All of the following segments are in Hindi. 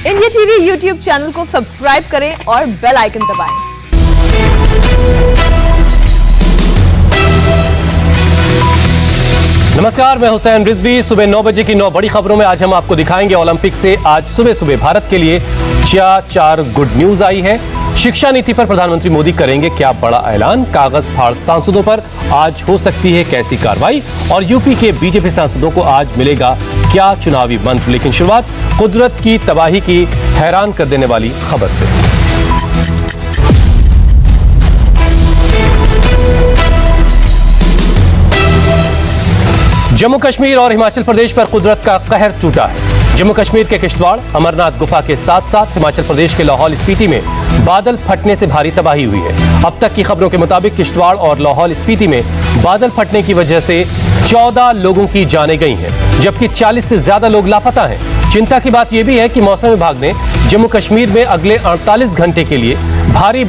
इंडिया टीवी यूट्यूब चैनल को सब्सक्राइब करें और बेल आइकन दबाएं। नमस्कार, मैं हुसैन रिजवी। सुबह 9 बजे की 9 बड़ी खबरों में आज हम आपको दिखाएंगे ओलंपिक से आज सुबह सुबह भारत के लिए क्या 4 गुड न्यूज आई है। शिक्षा नीति पर प्रधानमंत्री मोदी करेंगे क्या बड़ा ऐलान। कागज फाड़ सांसदों पर आज हो सकती है कैसी कार्रवाई। और यूपी के बीजेपी सांसदों को आज मिलेगा क्या चुनावी मंत्र। लेकिन शुरुआत कुदरत की तबाही की हैरान कर देने वाली खबर से। जम्मू कश्मीर और हिमाचल प्रदेश पर कुदरत का कहर टूटा है। जम्मू कश्मीर के किश्तवाड़ अमरनाथ गुफा के साथ साथ हिमाचल प्रदेश के लाहौल स्पीति में बादल फटने से भारी तबाही हुई है। अब तक की खबरों के मुताबिक किश्तवाड़ और लाहौल स्पीति में बादल फटने की वजह से 14 लोगों की जानें गई हैं, जबकि 40 से ज्यादा लोग लापता हैं। चिंता की बात यह भी है कि मौसम विभाग ने जम्मू कश्मीर में अगले 48 घंटे के लिए भारी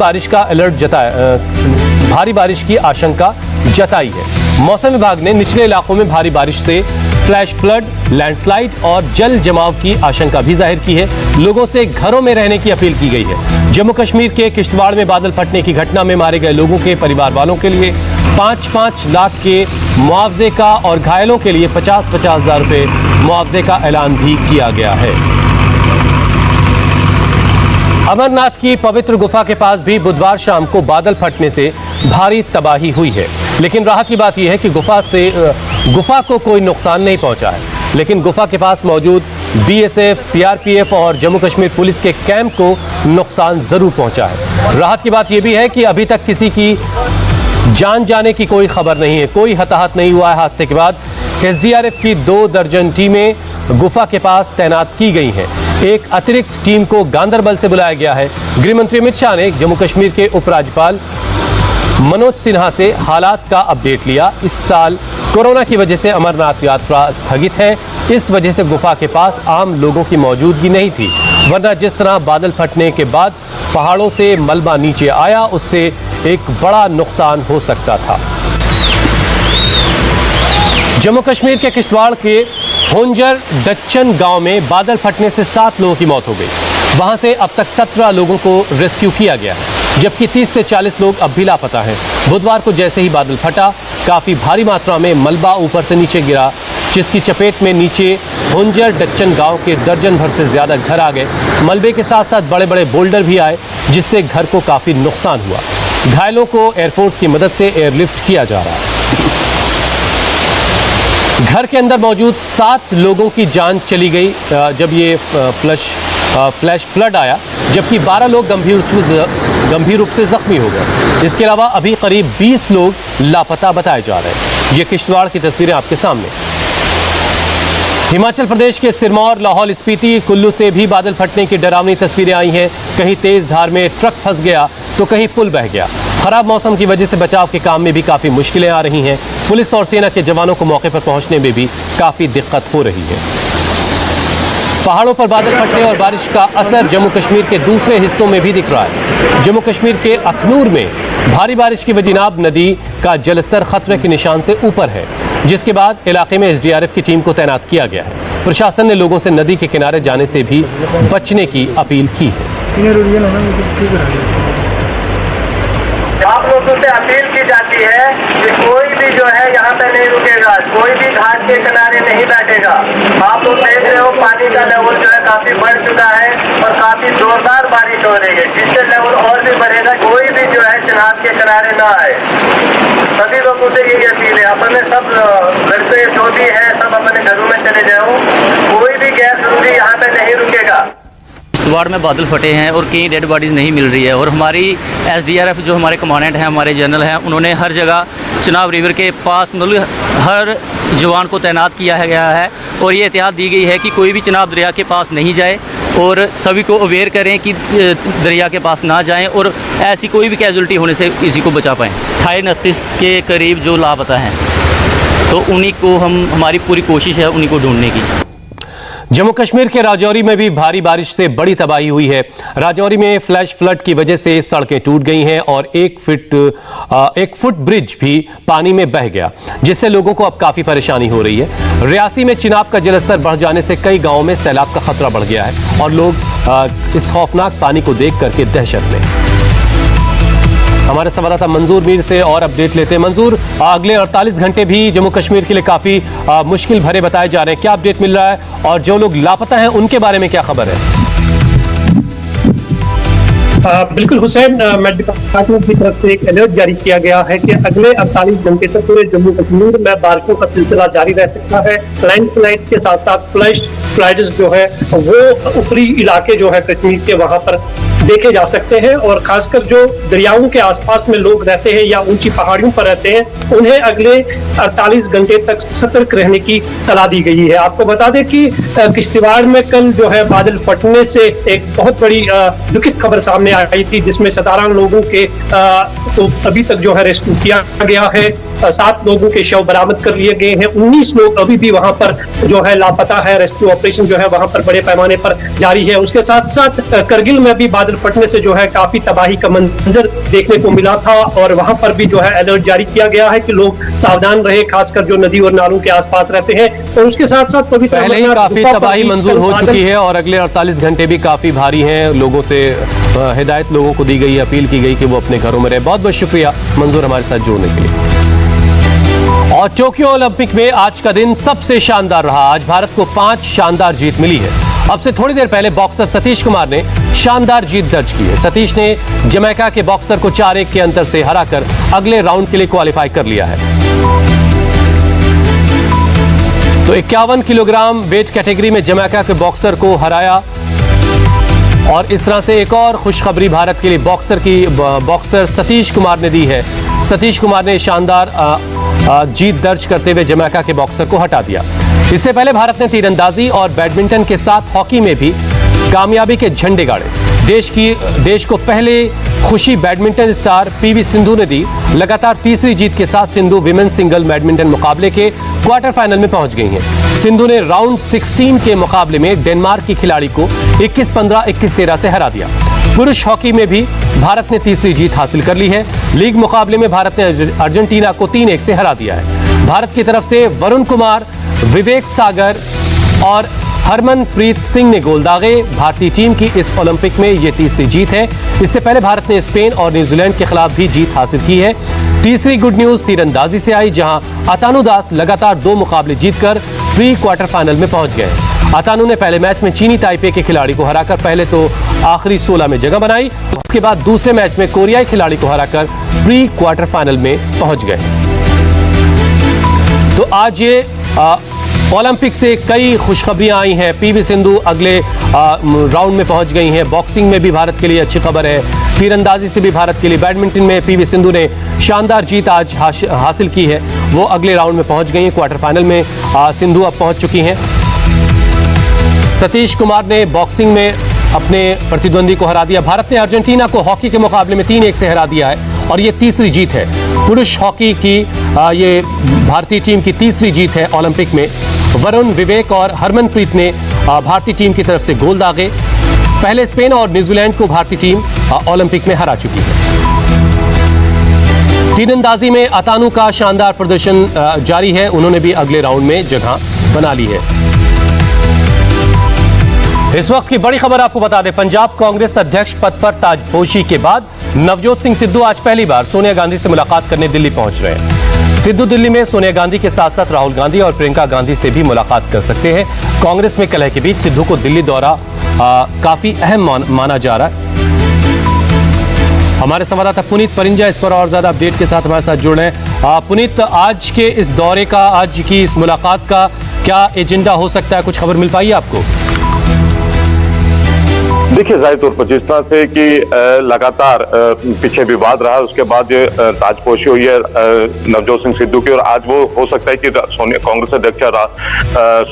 बारिश की आशंका जताई है। मौसम विभाग ने निचले इलाकों में भारी बारिश से फ्लैश फ्लड, लैंडस्लाइड और जल जमाव की आशंका भी जाहिर की है। लोगों से घरों में रहने की अपील की गई है। जम्मू कश्मीर के किश्तवाड़ में बादल फटने की घटना में मारे गए लोगों के परिवार वालों के लिए 5-5 लाख के मुआवजे का और घायलों के लिए 50-50 हजार रुपए मुआवजे का ऐलान भी किया गया है। अमरनाथ की पवित्र गुफा के पास भी बुधवार शाम को बादल फटने से भारी तबाही हुई है। लेकिन राहत की बात यह है कि गुफा को कोई नुकसान नहीं पहुंचा है। लेकिन गुफा के पास मौजूद बीएसएफ, सीआरपीएफ और जम्मू कश्मीर पुलिस के कैंप को नुकसान जरूर पहुंचा है। राहत की बात यह भी है कि अभी तक किसी की जान जाने की कोई खबर नहीं है। कोई हताहत नहीं हुआ है। हादसे के बाद एसडीआरएफ की 2 दर्जन टीमें गुफा के पास तैनात की गई हैं। एक अतिरिक्त टीम को गांदरबल से बुलाया गया है। गृह मंत्री अमित शाह ने जम्मू कश्मीर के उपराज्यपाल मनोज सिन्हा से हालात का अपडेट लिया। इस साल कोरोना की वजह से अमरनाथ यात्रा स्थगित है। इस वजह से गुफा के पास आम लोगों की मौजूदगी नहीं थी, वरना जिस तरह बादल फटने के बाद पहाड़ों से मलबा नीचे आया उससे एक बड़ा नुकसान हो सकता था। जम्मू कश्मीर के किश्तवाड़ के होंजर डच्चन गांव में बादल फटने से 7 लोगों की मौत हो गई। वहां से अब तक 17 लोगों को रेस्क्यू किया गया है, जबकि 30 से 40 लोग अब भी लापता हैं। बुधवार को जैसे ही बादल फटा, काफी भारी मात्रा में मलबा ऊपर से नीचे गिरा, जिसकी चपेट में नीचे होंजर डच्चन गांव के दर्जन भर से ज्यादा घर आ गए। मलबे के साथ साथ बड़े बड़े बोल्डर भी आए, जिससे घर को काफी नुकसान हुआ। घायलों को एयरफोर्स की मदद से एयरलिफ्ट किया जा रहा है। घर के अंदर मौजूद 7 लोगों की जान चली गई जब ये फ्लैश फ्लड आया, जबकि 12 लोग गंभीर रूप से जख्मी हो गए। इसके अलावा अभी करीब 20 लोग लापता बताए जा रहे हैं। ये किश्तवाड़ की तस्वीरें आपके सामने। हिमाचल प्रदेश के सिरमौर, लाहौल स्पीति, कुल्लू से भी बादल फटने की डरावनी तस्वीरें आई हैं। कहीं तेज धार में ट्रक फंस गया तो कहीं पुल बह गया। खराब मौसम की वजह से बचाव के काम में भी काफी मुश्किलें आ रही हैं। पुलिस और सेना के जवानों को मौके पर पहुंचने में भी काफी दिक्कत हो रही है। पहाड़ों पर बादल फटने और बारिश का असर जम्मू कश्मीर के दूसरे हिस्सों में भी दिख रहा है। जम्मू कश्मीर के अखनूर में भारी बारिश की वजह नाब नदी का जलस्तर खतरे के निशान से ऊपर है, जिसके बाद इलाके में एसडीआरएफ की टीम को तैनात किया गया है। प्रशासन ने लोगों से नदी के किनारे जाने से भी बचने की अपील की है। आप लोगों से अपील की जाती है कि कोई भी जो है यहाँ पे नहीं रुकेगा, कोई भी घाट के किनारे नहीं बैठेगा। आप लोग देख रहे हो पानी का लेवल जो है काफी बढ़ चुका है और काफी जोरदार बारिश हो रही है, जिससे लेवल और भी बढ़ेगा। कोई भी जो है चिनाब के किनारे ना आए। सभी लोगों से यही अपील है। अपने सब घर पे जो भी है सब अपने घरों में चले जाओ। कोई भी गैर जरूरी यहाँ पे नहीं रुकेगा। किश्तवाड़ में बादल फटे हैं और कहीं डेड बॉडीज़ नहीं मिल रही है। और हमारी एसडीआरएफ जो हमारे कमांडेंट हैं, हमारे जनरल हैं, उन्होंने हर जगह चिनाब रिवर के पास मतलब हर जवान को तैनात किया गया है। और ये एहतियात दी गई है कि कोई भी चिनाब दरिया के पास नहीं जाए और सभी को अवेयर करें कि दरिया के पास ना जाएं और ऐसी कोई भी कैजुअल्टी होने से किसी को बचा पाएँ। 28-29 के करीब जो लापता हैं, तो उन्हीं को हमारी पूरी कोशिश है उन्हीं को ढूंढने की। जम्मू कश्मीर के राजौरी में भी भारी बारिश से बड़ी तबाही हुई है। राजौरी में फ्लैश फ्लड की वजह से सड़कें टूट गई हैं और एक फुट ब्रिज भी पानी में बह गया, जिससे लोगों को अब काफी परेशानी हो रही है। रियासी में चिनाब का जलस्तर बढ़ जाने से कई गांवों में सैलाब का खतरा बढ़ गया है और लोग इस खौफनाक पानी को देख करके दहशत में। हमारे संवाददाता मंजूर मीर से और अपडेट लेते हैं। मंजूर, अगले 48 घंटे भी जम्मू कश्मीर के लिए काफी मुश्किल भरे बताए जा रहे हैं, क्या अपडेट मिल रहा है और जो लोग लापता हैं उनके बारे में क्या खबर है? बिल्कुल हुसैन, मेडिकल डिपार्टमेंट की तरफ से एक अलर्ट जारी किया गया है कि अगले 48 घंटे तक पूरे जम्मू कश्मीर में बारिशों का सिलसिला जारी रह सकता है। लैंडस्लाइड के साथ साथ फ्लड्स जो है वो ऊपरी इलाके जो है कश्मीर के वहां पर देखे जा सकते हैं और खासकर जो दरियाओं के आसपास में लोग रहते हैं या ऊंची पहाड़ियों पर रहते हैं, उन्हें अगले 48 घंटे तक सतर्क रहने की सलाह दी गई है। आपको बता दें कि किश्तवाड़ में कल जो है बादल फटने से एक बहुत बड़ी दुखद खबर सामने आई थी, जिसमें 17 लोगों के तो अभी तक जो है रेस्क्यू किया गया है। 7 लोगों के शव बरामद कर लिए गए हैं। 19 लोग अभी भी वहां पर जो है लापता है। रेस्क्यू ऑपरेशन जो है वहां पर बड़े पैमाने पर जारी है। उसके साथ साथ करगिल में भी बादल फटने से जो है काफी तबाही का मंजर देखने को मिला था और वहां पर भी जो है अलर्ट जारी किया गया है कि लोग सावधान रहे, खासकर जो नदी और नालों के आसपास रहते हैं। और उसके साथ साथ पहले ही काफी तबाही मंजूर हो चुकी है और अगले 48 घंटे भी काफी भारी हैं। लोगों से हिदायत लोगों को दी गई, अपील की गई कि वो अपने घरों में रहे। बहुत बहुत शुक्रिया मंजूर हमारे साथ जुड़ने के लिए। और टोक्यो ओलंपिक में आज का दिन सबसे शानदार रहा। आज भारत को 5 शानदार जीत मिली है। अब से थोड़ी देर पहले बॉक्सर सतीश कुमार ने शानदार जीत दर्ज की है। सतीश ने जमैका के बॉक्सर को 4-1 के अंतर से हराकर अगले राउंड के लिए क्वालिफाई कर लिया है। तो 51 किलोग्राम वेट कैटेगरी में जमैका के बॉक्सर को हराया और इस तरह से एक और खुशखबरी भारत के लिए बॉक्सर सतीश कुमार ने दी है। सतीश कुमार ने शानदार जीत दर्ज करते हुए जमैका के बॉक्सर को हटा दिया। इससे पहले भारत ने तीरंदाजी और बैडमिंटन के साथ हॉकी में भी कामयाबी के झंडे गाड़े। देश को पहले खुशी बैडमिंटन स्टार पीवी सिंधु ने दी। लगातार तीसरी जीत के साथ सिंधु विमेन सिंगल बैडमिंटन मुकाबले के क्वार्टर फाइनल में पहुंच गई हैं। सिंधु ने राउंड 16 के मुकाबले में डेनमार्क की खिलाड़ी को 21-15, 21-13 से हरा दिया। पुरुष हॉकी में भी भारत ने तीसरी जीत हासिल कर ली है। लीग मुकाबले में भारत ने अर्जेंटीना को 3-1 से हरा दिया है। भारत की तरफ से वरुण कुमार, विवेक सागर और हरमनप्रीत सिंह ने गोल दागे। भारतीय टीम की इस ओलंपिक में यह तीसरी जीत है। इससे पहले भारत ने स्पेन और न्यूजीलैंड के खिलाफ भी जीत हासिल की है। तीसरी गुड न्यूज तीरंदाजी से आई, जहां अतानु दास लगातार 2 मुकाबले जीतकर प्री क्वार्टर फाइनल में पहुंच गए। अतानु ने पहले मैच में चीनी ताइपे के खिलाड़ी को हराकर पहले तो आखिरी 16 में जगह बनाई, उसके बाद दूसरे मैच में कोरियाई खिलाड़ी को हराकर प्री क्वार्टर फाइनल में पहुंच गए। तो आज ये ओलंपिक से कई खुशखबरियां आई हैं। पीवी सिंधु अगले राउंड में पहुंच गई हैं। बॉक्सिंग में भी भारत के लिए अच्छी खबर है। तीरंदाजी से भी भारत के लिए, बैडमिंटन में पीवी सिंधु ने शानदार जीत आज हासिल की है। वो अगले राउंड में पहुंच गई हैं। क्वार्टर फाइनल में सिंधु अब पहुंच चुकी हैं। सतीश कुमार ने बॉक्सिंग में अपने प्रतिद्वंदी को हरा दिया। भारत ने अर्जेंटीना को हॉकी के मुकाबले में 3-1 से हरा दिया है और ये तीसरी जीत है। पुरुष हॉकी की ये भारतीय टीम की तीसरी जीत है ओलंपिक में। वरुण, विवेक और हरमनप्रीत ने भारतीय टीम की तरफ से गोल दागे। पहले स्पेन और न्यूजीलैंड को भारतीय टीम ओलंपिक में हरा चुकी है। तीरंदाजी में अतानु का शानदार प्रदर्शन जारी है। उन्होंने भी अगले राउंड में जगह बना ली है। इस वक्त की बड़ी खबर आपको बता दें, पंजाब कांग्रेस अध्यक्ष पद पर ताजपोशी के बाद नवजोत सिंह सिद्धू आज पहली बार सोनिया गांधी से मुलाकात करने दिल्ली पहुंच रहे हैं। सिद्धू दिल्ली में सोनिया गांधी के साथ साथ राहुल गांधी और प्रियंका गांधी से भी मुलाकात कर सकते हैं। कांग्रेस में कलह के बीच सिद्धू को दिल्ली दौरा काफी अहम माना जा रहा है। हमारे संवाददाता पुनीत परिंजा इस पर और ज्यादा अपडेट के साथ हमारे साथ जुड़ रहे हैं। पुनीत, आज के इस दौरे का, आज की इस मुलाकात का क्या एजेंडा हो सकता है? कुछ खबर मिल पाई है आपको? देखिए, जाहिर तौर पर जिस तरह से कि लगातार पीछे विवाद रहा, उसके बाद ताजपोशी हुई है नवजोत सिंह सिद्धू की, और आज वो हो सकता है कि कांग्रेस अध्यक्ष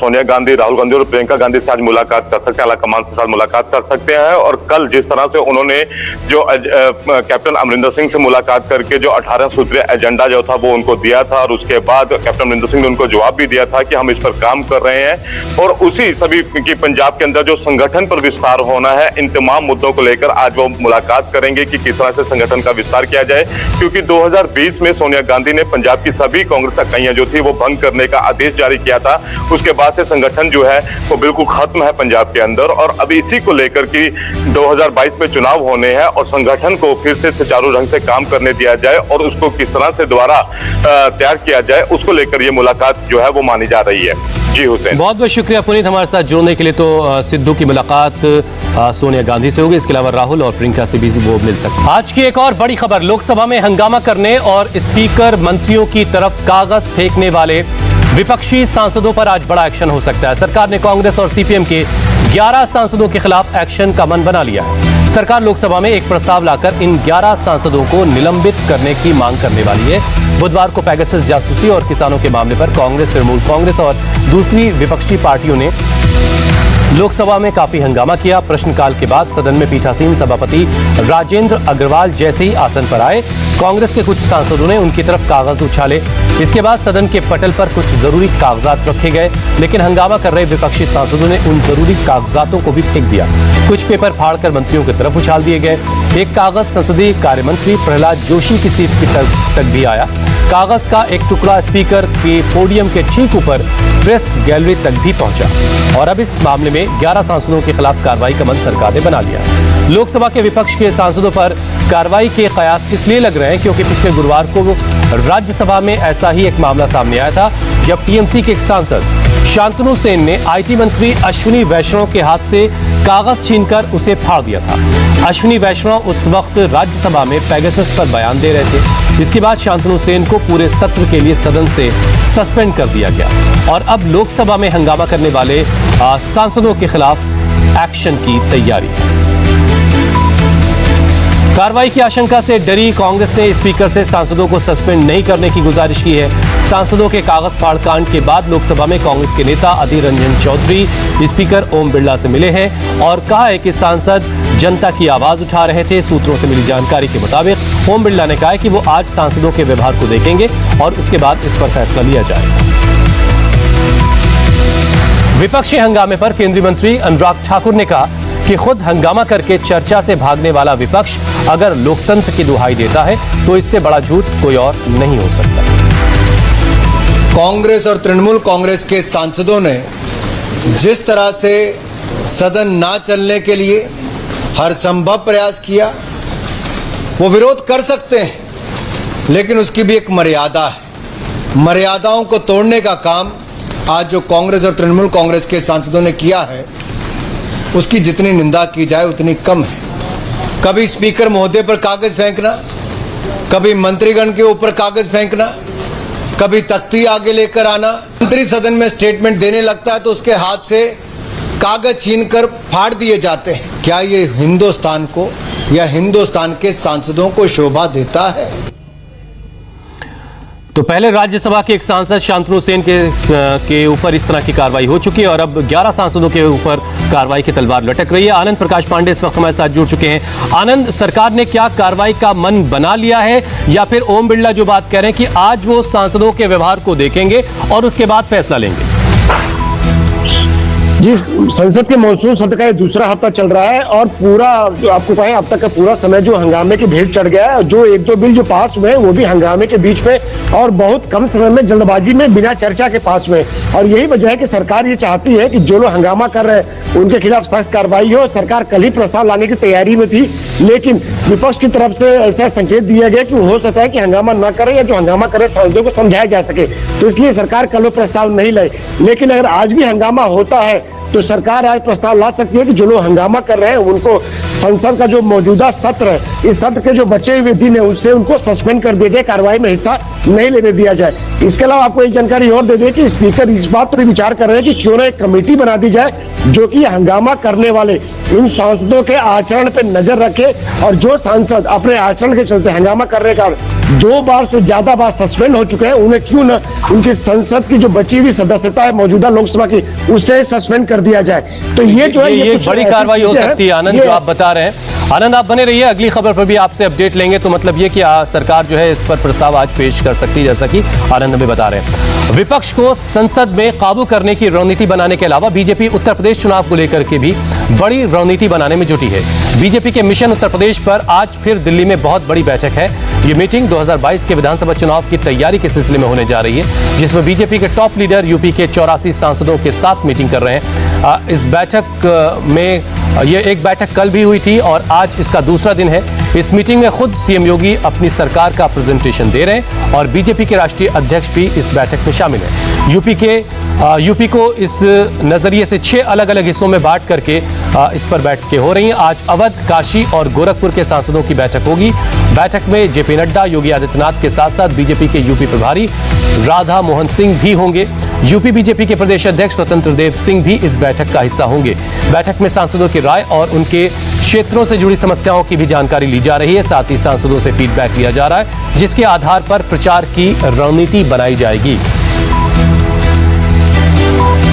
सोनिया गांधी, राहुल गांधी और प्रियंका गांधी से आज मुलाकात कर सकते हैं, आलाकमान के साथ मुलाकात कर सकते हैं। और कल जिस तरह से उन्होंने जो कैप्टन अमरिंदर सिंह से मुलाकात करके जो 18 सूत्रीय एजेंडा जो था वो उनको दिया था, और उसके बाद कैप्टन अमरिंदर सिंह ने उनको जवाब भी दिया था कि हम इस पर काम कर रहे हैं, और उसी सभी की पंजाब के अंदर जो संगठन पर विस्तार होना है, इन तमाम मुद्दों को लेकर आज वो मुलाकात करेंगे कि किस तरह से संगठन का विस्तार किया जाए। क्योंकि 2020 में सोनिया गांधी ने पंजाब की सभी कांग्रेस इकाइयां जो थी वो भंग करने का आदेश जारी किया था। उसके बाद से संगठन जो है वो बिल्कुल खत्म है पंजाब के अंदर, और अब इसी को लेकर कि 2022 में चुनाव होने हैं और संगठन को फिर से सुचारू ढंग से काम करने दिया जाए और उसको किस तरह से दोबारा तैयार किया जाए, उसको लेकर ये मुलाकात जो है वो मानी जा रही है। जी हुसैन, बहुत बहुत शुक्रिया पुनीत हमारे साथ जुड़ने के लिए। तो सिद्धू की मुलाकात सोनिया गांधी से होगी, इसके अलावा राहुल और प्रियंका से भी वो मिल सकते हैं। आज की एक और बड़ी खबर, लोकसभा में हंगामा करने और स्पीकर मंत्रियों की तरफ कागज फेंकने वाले विपक्षी सांसदों पर आज बड़ा एक्शन हो सकता है। सरकार ने कांग्रेस और सीपीएम के 11 सांसदों के खिलाफ एक्शन का मन बना लिया है। सरकार लोकसभा में एक प्रस्ताव लाकर इन 11 सांसदों को निलंबित करने की मांग करने वाली है। बुधवार को पेगासस जासूसी और किसानों के मामले पर कांग्रेस, तृणमूल कांग्रेस और दूसरी विपक्षी पार्टियों ने लोकसभा में काफी हंगामा किया। प्रश्नकाल के बाद सदन में पीठासीन सभापति राजेंद्र अग्रवाल जैसे ही आसन पर आए, कांग्रेस के कुछ सांसदों ने उनकी तरफ कागज उछाले। इसके बाद सदन के पटल पर कुछ जरूरी कागजात रखे गए, लेकिन हंगामा कर रहे विपक्षी सांसदों ने उन जरूरी कागजातों को भी फेंक दिया। कुछ पेपर फाड़कर मंत्रियों की तरफ उछाल दिए गए। एक कागज संसदीय कार्य मंत्री प्रहलाद जोशी की सीट की तक भी आया। कागज का एक टुकड़ा स्पीकर के पोडियम के ठीक ऊपर प्रेस गैलरी तक भी पहुंचा, और अब इस मामले में 11 सांसदों के खिलाफ कार्रवाई का मन सरकार ने बना लिया है। लोकसभा के विपक्ष के सांसदों पर कार्रवाई के कयास इसलिए लग रहे हैं क्योंकि पिछले गुरुवार को राज्यसभा में ऐसा ही एक मामला सामने आया था, जब टीएमसी के एक सांसद शांतनु सेन ने आईटी मंत्री अश्विनी वैष्णव के हाथ से कागज छीनकर उसे फाड़ दिया था। अश्विनी वैष्णव उस वक्त राज्यसभा में पेगासस पर बयान दे रहे थे। इसके बाद शांतनु सेन को पूरे सत्र के लिए सदन से सस्पेंड कर दिया गया, और अब लोकसभा में हंगामा करने वाले सांसदों के खिलाफ एक्शन की तैयारी है। कार्रवाई की आशंका से डरी कांग्रेस ने स्पीकर से सांसदों को सस्पेंड नहीं करने की गुजारिश की है। सांसदों के कागज फाड़ कांड के बाद लोकसभा में कांग्रेस के नेता अधीर रंजन चौधरी स्पीकर ओम बिरला से मिले हैं और कहा है कि सांसद जनता की आवाज उठा रहे थे। सूत्रों से मिली जानकारी के मुताबिक ओम बिरला ने कहा है कि वो आज सांसदों के व्यवहार को देखेंगे और उसके बाद इस पर फैसला लिया जाएगा। विपक्षी हंगामे पर केंद्रीय मंत्री अनुराग ठाकुर ने कहा कि खुद हंगामा करके चर्चा से भागने वाला विपक्ष अगर लोकतंत्र की दुहाई देता है तो इससे बड़ा झूठ कोई और नहीं हो सकता। कांग्रेस और तृणमूल कांग्रेस के सांसदों ने जिस तरह से सदन ना चलने के लिए हर संभव प्रयास किया, वो विरोध कर सकते हैं, लेकिन उसकी भी एक मर्यादा है। मर्यादाओं को तोड़ने का काम आज जो कांग्रेस और तृणमूल कांग्रेस के सांसदों ने किया है, उसकी जितनी निंदा की जाए उतनी कम है। कभी स्पीकर महोदय पर कागज फेंकना, कभी मंत्रीगण के ऊपर कागज फेंकना, कभी तख्ती आगे लेकर आना। मंत्री सदन में स्टेटमेंट देने लगता है तो उसके हाथ से कागज छीनकर फाड़ दिए जाते हैं। क्या ये हिंदुस्तान को या हिंदुस्तान के सांसदों को शोभा देता है? तो पहले राज्यसभा के एक सांसद शांतनु सेन के ऊपर इस तरह की कार्रवाई हो चुकी है और अब 11 सांसदों के ऊपर कार्रवाई की तलवार लटक रही है। आनंद प्रकाश पांडे इस वक्त हमारे साथ जुड़ चुके हैं। आनंद, सरकार ने क्या कार्रवाई का मन बना लिया है या फिर ओम बिरला जो बात कह रहे हैं कि आज वो सांसदों के व्यवहार को देखेंगे और उसके बाद फैसला लेंगे? जी, संसद के मानसून सत्र का ये दूसरा हफ्ता चल रहा है और पूरा जो आपको कहें अब तक का पूरा समय जो हंगामे की भेंट चढ़ गया है। जो एक दो बिल जो पास हुए हैं वो भी हंगामे के बीच में और बहुत कम समय में, जल्दबाजी में, बिना चर्चा के पास हुए। और यही वजह है कि सरकार ये चाहती है कि जो लोग हंगामा कर रहे हैं उनके खिलाफ सख्त कार्रवाई हो। सरकार कल ही प्रस्ताव लाने की तैयारी में थी, लेकिन विपक्ष की तरफ से ऐसा संकेत दिया गया कि हो सकता है कि हंगामा न करे या जो हंगामा करे सांसदों को समझाया जा सके, तो इसलिए सरकार कल वो प्रस्ताव नहीं लाई। लेकिन अगर आज भी हंगामा होता है तो सरकार आज प्रस्ताव ला सकती है कि जो लोग हंगामा कर रहे हैं उनको संसद का जो मौजूदा सत्र है, इस सत्र के जो बचे हुए दिन है उससे उनको सस्पेंड कर दिया जाए, कार्रवाई में हिस्सा नहीं लेने दिया जाए। इसके अलावा आपको एक जानकारी और दे दें कि स्पीकर इस बात पर विचार कर रहे हैं कि क्यों ना एक कमेटी बना दी जाए जो कि हंगामा करने वाले इन सांसदों के आचरण पे नजर रखे, और जो सांसद अपने आचरण के चलते हंगामा करने का 2 बार से ज्यादा बार सस्पेंड हो चुके हैं, उन्हें क्यों न उनकी संसद की जो बची हुई सदस्यता है मौजूदा लोकसभा की उससे सस्पेंड कर दिया जाए। तो ये जो है ये बड़ी कार्रवाई हो सकती है। आनंद, जो आप बता रहे हैं, आनंद आप बने रहिए, अगली खबर पर भी आपसे अपडेट लेंगे। तो मतलब ये कि सरकार जो है इस पर प्रस्ताव आज पेश कर सकती है, जैसा कि आनंद हमें बता रहे हैं। विपक्ष को संसद में काबू करने की रणनीति बनाने के अलावा बीजेपी उत्तर प्रदेश चुनाव को लेकर के भी बड़ी रणनीति बनाने में जुटी है। बीजेपी के मिशन उत्तर प्रदेश पर आज फिर दिल्ली में बहुत बड़ी बैठक है। ये मीटिंग 2022 के विधानसभा चुनाव की तैयारी के सिलसिले में होने जा रही है, जिसमें बीजेपी के टॉप लीडर यूपी के 84 सांसदों के साथ मीटिंग कर रहे हैं। इस बैठक में ये एक बैठक कल भी हुई थी और आज इसका दूसरा दिन है। इस मीटिंग में खुद सीएम योगी अपनी सरकार का प्रेजेंटेशन दे रहे हैं और बीजेपी के राष्ट्रीय अध्यक्ष भी इस बैठक में शामिल हैं। यूपी को इस नजरिए से 6 अलग अलग हिस्सों में बांट करके इस पर बैठकें हो रही हैं। आज अवध, काशी और गोरखपुर के सांसदों की बैठक होगी। बैठक में जेपी नड्डा, योगी आदित्यनाथ के साथ साथ बीजेपी के यूपी प्रभारी राधा मोहन सिंह भी होंगे। यूपी बीजेपी के प्रदेश अध्यक्ष स्वतंत्र देव सिंह भी इस बैठक का हिस्सा होंगे। बैठक में सांसदों की राय और उनके क्षेत्रों से जुड़ी समस्याओं की भी जानकारी ली जा रही है। साथ ही सांसदों से फीडबैक लिया जा रहा है, जिसके आधार पर प्रचार की रणनीति बनाई जाएगी।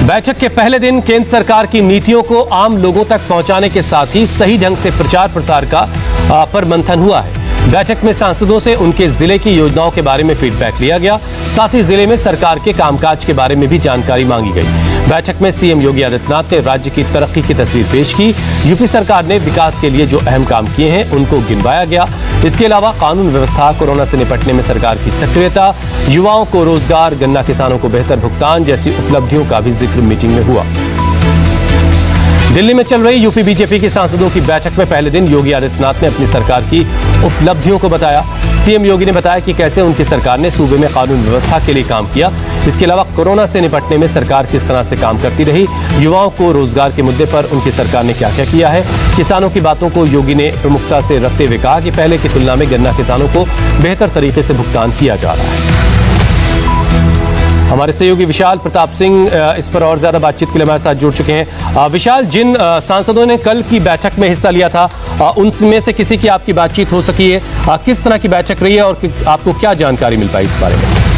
बैठक के पहले दिन केंद्र सरकार की नीतियों को आम लोगों तक पहुंचाने के साथ ही सही ढंग से प्रचार प्रसार पर मंथन हुआ है। बैठक में सांसदों से उनके जिले की योजनाओं के बारे में फीडबैक लिया गया। साथ ही जिले में सरकार के कामकाज के बारे में भी जानकारी मांगी गई। बैठक में सीएम योगी आदित्यनाथ ने राज्य की तरक्की की तस्वीर पेश की। यूपी सरकार ने विकास के लिए जो अहम काम किए हैं उनको गिनवाया गया। इसके अलावा कानून व्यवस्था, कोरोना से निपटने में सरकार की सक्रियता, युवाओं को रोजगार, गन्ना किसानों को बेहतर भुगतान जैसी उपलब्धियों का भी जिक्र मीटिंग में हुआ। दिल्ली में चल रही यूपी बीजेपी की सांसदों की बैठक में पहले दिन योगी आदित्यनाथ ने अपनी सरकार की उपलब्धियों को बताया। सीएम योगी ने बताया कि कैसे उनकी सरकार ने सूबे में कानून व्यवस्था के लिए काम किया। इसके अलावा कोरोना से निपटने में सरकार किस तरह से काम करती रही, युवाओं को रोजगार के मुद्दे पर उनकी सरकार ने क्या क्या किया है। किसानों की बातों को योगी ने प्रमुखता से रखते हुए कहा कि पहले की तुलना में गन्ना किसानों को बेहतर तरीके से भुगतान किया जा रहा है। हमारे सहयोगी विशाल प्रताप सिंह इस पर और ज्यादा बातचीत के लिए हमारे साथ जुड़ चुके हैं। विशाल, जिन सांसदों ने कल की बैठक में हिस्सा लिया था उनमें से किसी की आपकी बातचीत हो सकी है? किस तरह की बैठक रही है और आपको क्या जानकारी मिल पाई इस बारे में?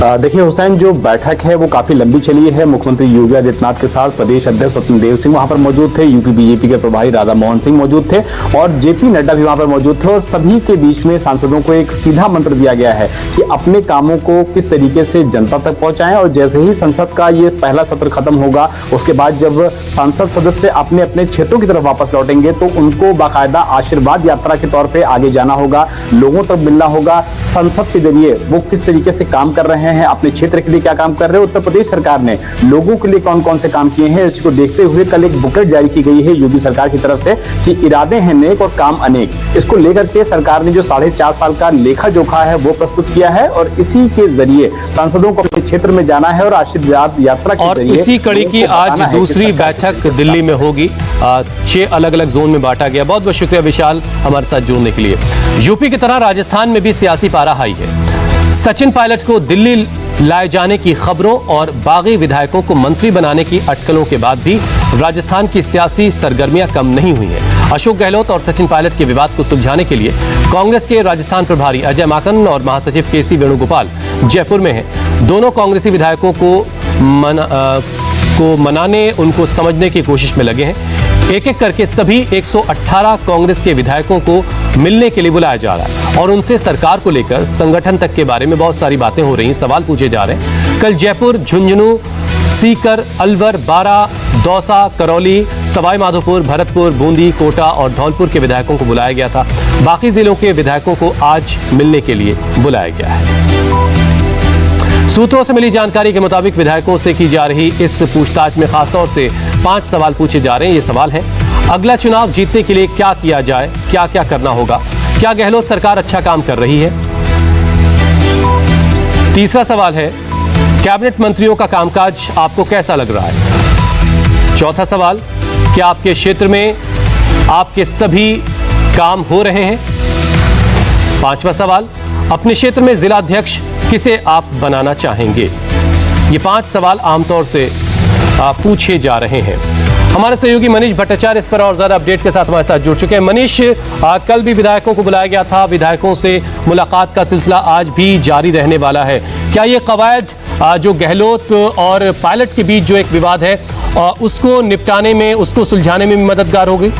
देखिए हुसैन, जो बैठक है वो काफी लंबी चली है। मुख्यमंत्री योगी आदित्यनाथ के साथ प्रदेश अध्यक्ष स्वतंत्र देव सिंह वहां पर मौजूद थे, यूपी बीजेपी के प्रभारी राधा मोहन सिंह मौजूद थे और जेपी नड्डा भी वहां पर मौजूद थे। और सभी के बीच में सांसदों को एक सीधा मंत्र दिया गया है कि अपने कामों को किस तरीके से जनता तक पहुंचाएं। और जैसे ही संसद का ये पहला सत्र खत्म होगा, उसके बाद जब संसद सदस्य अपने अपने क्षेत्रों की तरफ वापस लौटेंगे तो उनको बाकायदा आशीर्वाद यात्रा के तौर पर आगे जाना होगा, लोगों तक मिलना होगा। संसद के जरिए वो किस तरीके से काम कर रहे हैं, अपने क्षेत्र के लिए क्या काम कर रहे हैं, उत्तर प्रदेश सरकार ने लोगों के लिए कौन कौन से काम किए हैं, इसको देखते हुए कल एक बुकलेट जारी की गई है योगी सरकार की तरफ से कि इरादे हैं नेक और काम अनेक। इसको लेकर के सरकार ने जो 4.5 साल का लेखा जोखा है वो प्रस्तुत किया है और इसी के जरिए सांसदों को अपने क्षेत्र में जाना है और आशीर्वाद यात्रा के और इसी कड़ी की आज दूसरी बैठक दिल्ली में होगी। 6 अलग अलग जोन में बांटा गया। बहुत बहुत शुक्रिया विशाल हमारे साथ जुड़ने के लिए। यूपी की तरह राजस्थान में भी सियासी पारा हाई है। सचिन पायलट को दिल्ली लाए जाने की खबरों और बागी विधायकों को मंत्री बनाने की अटकलों के बाद भी राजस्थान की सियासी सरगर्मियां कम नहीं हुई हैं। अशोक गहलोत और सचिन पायलट के विवाद को सुलझाने के लिए कांग्रेस के राजस्थान प्रभारी अजय माकन और महासचिव केसी वेणुगोपाल जयपुर में हैं। दोनों कांग्रेसी विधायकों को मनाने, उनको समझने की कोशिश में लगे हैं। एक एक करके सभी 118 कांग्रेस के विधायकों को मिलने के लिए बुलाया जा रहा है और उनसे सरकार को लेकर संगठन तक के बारे में बहुत सारी बातें हो रही हैं, सवाल पूछे जा रहे हैं। कल जयपुर, झुंझुनू, सीकर, अलवर, बारा, दौसा, करौली, सवाई माधोपुर, भरतपुर, बूंदी, कोटा और धौलपुर के विधायकों को बुलाया गया था। बाकी जिलों के विधायकों को आज मिलने के लिए बुलाया गया है। सूत्रों से मिली जानकारी के मुताबिक विधायकों से की जा रही इस पूछताछ में खासतौर से 5 सवाल पूछे जा रहे हैं। ये सवाल है, अगला चुनाव जीतने के लिए क्या किया जाए, क्या क्या करना होगा, क्या गहलोत सरकार अच्छा काम कर रही है। तीसरा सवाल है, कैबिनेट मंत्रियों का कामकाज आपको कैसा लग रहा है। चौथा सवाल, क्या आपके क्षेत्र में आपके सभी काम हो रहे हैं? पांचवा सवाल, अपने क्षेत्र में जिला अध्यक्ष किसे आप बनाना चाहेंगे? ये 5 सवाल आमतौर से पूछे जा रहे हैं। हमारे सहयोगी मनीष भट्टाचार्य इस पर और ज्यादा अपडेट के साथ हमारे साथ जुड़ चुके हैं। मनीष, कल भी विधायकों को बुलाया गया था, विधायकों से मुलाकात का सिलसिला आज भी जारी रहने वाला है। क्या ये कवायद जो गहलोत और पायलट के बीच जो एक विवाद है उसको निपटाने में, उसको सुलझाने में भी मददगार होगी?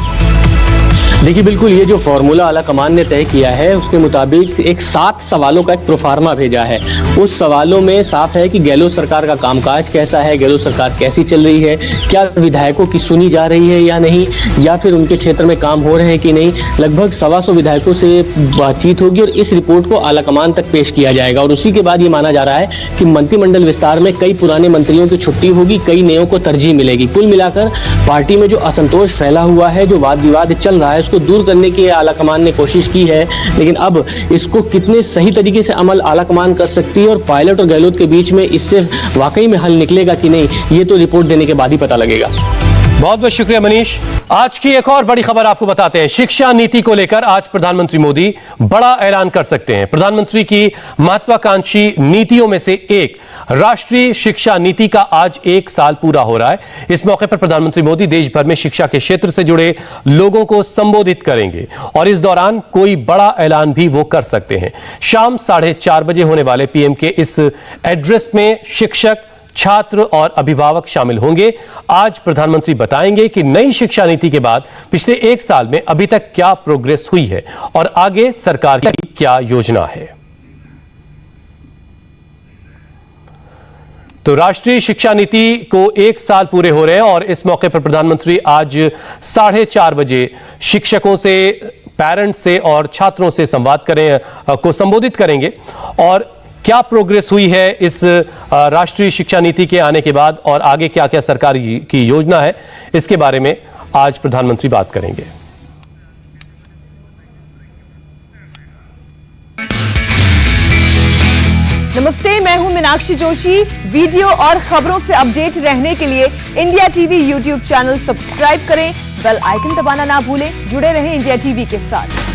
देखिए, बिल्कुल ये जो फॉर्मूला आला कमान ने तय किया है उसके मुताबिक एक 7 सवालों का एक प्रोफार्मा भेजा है। उस सवालों में साफ है कि गहलोत सरकार का कामकाज कैसा है, गहलोत सरकार कैसी चल रही है, क्या विधायकों की सुनी जा रही है या नहीं, या फिर उनके क्षेत्र में काम हो रहे हैं कि नहीं। लगभग 125 विधायकों से बातचीत होगी और इस रिपोर्ट को आला कमान तक पेश किया जाएगा। और उसी के बाद ये माना जा रहा है कि मंत्रिमंडल विस्तार में कई पुराने मंत्रियों की छुट्टी होगी, कई नयों को तरजीह मिलेगी। कुल मिलाकर पार्टी में जो असंतोष फैला हुआ है, जो वाद विवाद चल रहा है, उसको दूर करने की आलाकमान ने कोशिश की है। लेकिन अब इसको कितने सही तरीके से अमल आलाकमान कर सकती है और पायलट और गहलोत के बीच में इससे वाकई में हल निकलेगा कि नहीं, ये तो रिपोर्ट देने के बाद ही पता लगेगा। बहुत बहुत शुक्रिया मनीष। आज की एक और बड़ी खबर आपको बताते हैं। शिक्षा नीति को लेकर आज प्रधानमंत्री मोदी बड़ा ऐलान कर सकते हैं। प्रधानमंत्री की महत्वाकांक्षी नीतियों में से एक राष्ट्रीय शिक्षा नीति का आज 1 साल पूरा हो रहा है। इस मौके पर प्रधानमंत्री मोदी देश भर में शिक्षा के क्षेत्र से जुड़े लोगों को संबोधित करेंगे और इस दौरान कोई बड़ा ऐलान भी वो कर सकते हैं। शाम 4:30 बजे होने वाले पीएम के इस एड्रेस में शिक्षक, छात्र और अभिभावक शामिल होंगे। आज प्रधानमंत्री बताएंगे कि नई शिक्षा नीति के बाद पिछले 1 साल में अभी तक क्या प्रोग्रेस हुई है और आगे सरकार की क्या योजना है। तो राष्ट्रीय शिक्षा नीति को 1 साल पूरे हो रहे हैं और इस मौके पर प्रधानमंत्री आज 4:30 बजे शिक्षकों से, पेरेंट्स से और छात्रों से संबोधित करेंगे और क्या प्रोग्रेस हुई है इस राष्ट्रीय शिक्षा नीति के आने के बाद और आगे क्या क्या सरकार की योजना है, इसके बारे में आज प्रधानमंत्री बात करेंगे। नमस्ते, मैं हूं मीनाक्षी जोशी। वीडियो और खबरों से अपडेट रहने के लिए India TV YouTube channel subscribe करें, बेल आइकन दबाना ना भूलें। जुड़े रहें इंडिया टीवी के साथ।